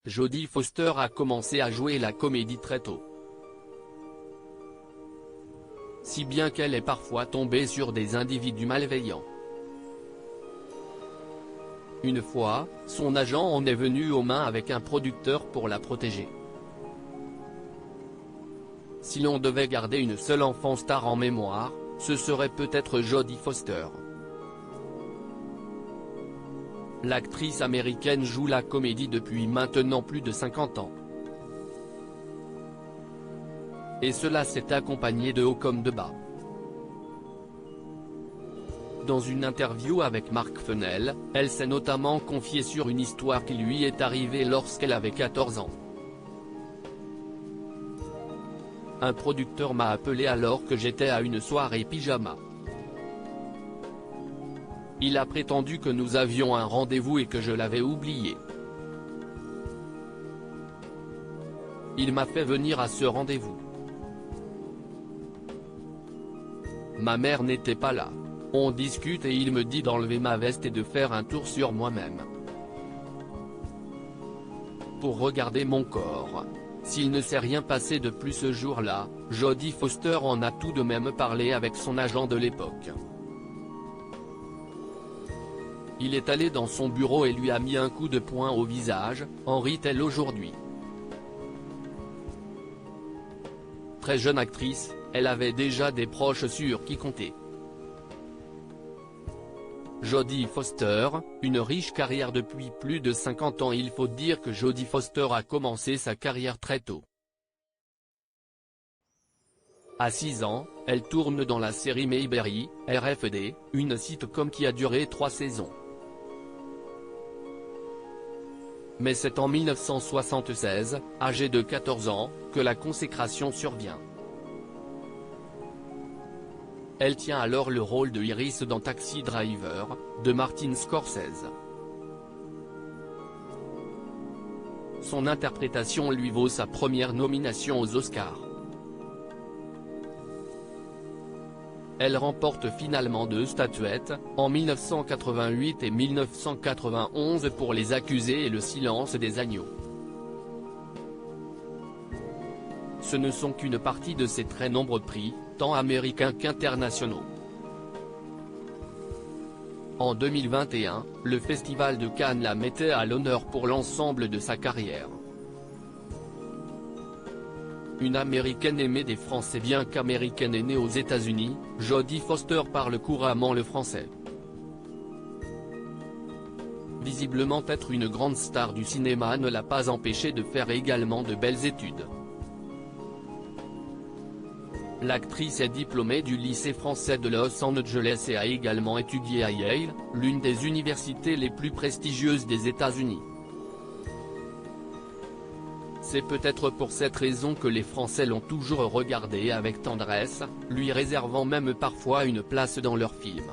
Jodie Foster a commencé à jouer la comédie très tôt. Si bien qu'elle est parfois tombée sur des individus malveillants. Une fois, son agent en est venu aux mains avec un producteur pour la protéger. Si l'on devait garder une seule enfant star en mémoire, ce serait peut-être Jodie Foster. L'actrice américaine joue la comédie depuis maintenant plus de 50 ans. Et cela s'est accompagné de haut comme de bas. Dans une interview avec Marc Fenel, elle s'est notamment confiée sur une histoire qui lui est arrivée lorsqu'elle avait 14 ans. Un producteur m'a appelé alors que j'étais à une soirée pyjama. Il a prétendu que nous avions un rendez-vous et que je l'avais oublié. Il m'a fait venir à ce rendez-vous. Ma mère n'était pas là. On discute et il me dit d'enlever ma veste et de faire un tour sur moi-même. Pour regarder mon corps. S'il ne s'est rien passé de plus ce jour-là, Jodie Foster en a tout de même parlé avec son agent de l'époque. Il est allé dans son bureau et lui a mis un coup de poing au visage, en rit-elle aujourd'hui. Très jeune actrice, elle avait déjà des proches sur qui compter. Jodie Foster, une riche carrière depuis plus de 50 ans. Il faut dire que Jodie Foster a commencé sa carrière très tôt. À 6 ans, elle tourne dans la série Mayberry, RFD, une sitcom qui a duré 3 saisons. Mais c'est en 1976, âgée de 14 ans, que la consécration survient. Elle tient alors le rôle de Iris dans Taxi Driver, de Martin Scorsese. Son interprétation lui vaut sa première nomination aux Oscars. Elle remporte finalement 2 statuettes, en 1988 et 1991 pour Les Accusés et Le Silence des agneaux. Ce ne sont qu'une partie de ses très nombreux prix, tant américains qu'internationaux. En 2021, le Festival de Cannes la mettait à l'honneur pour l'ensemble de sa carrière. Une Américaine aimée des Français. Bien qu'américaine et née aux États-Unis, Jodie Foster parle couramment le français. Visiblement être une grande star du cinéma ne l'a pas empêchée de faire également de belles études. L'actrice est diplômée du lycée français de Los Angeles et a également étudié à Yale, l'une des universités les plus prestigieuses des États-Unis. C'est peut-être pour cette raison que les Français l'ont toujours regardée avec tendresse, lui réservant même parfois une place dans leurs films.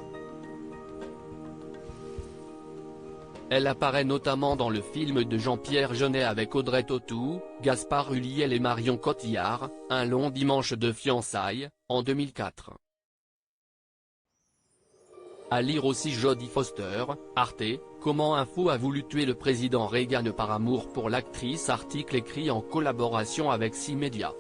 Elle apparaît notamment dans le film de Jean-Pierre Jeunet avec Audrey Tautou, Gaspard Ulliel et Marion Cotillard, Un long dimanche de fiançailles, en 2004. À lire aussi Jodie Foster, Arte, Comment Info a voulu tuer le président Reagan par amour pour l'actrice. Article écrit en collaboration avec 6 médias.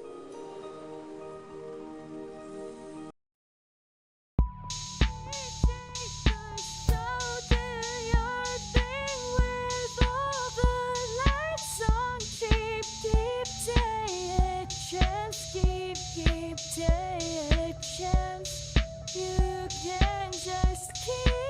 You can just keep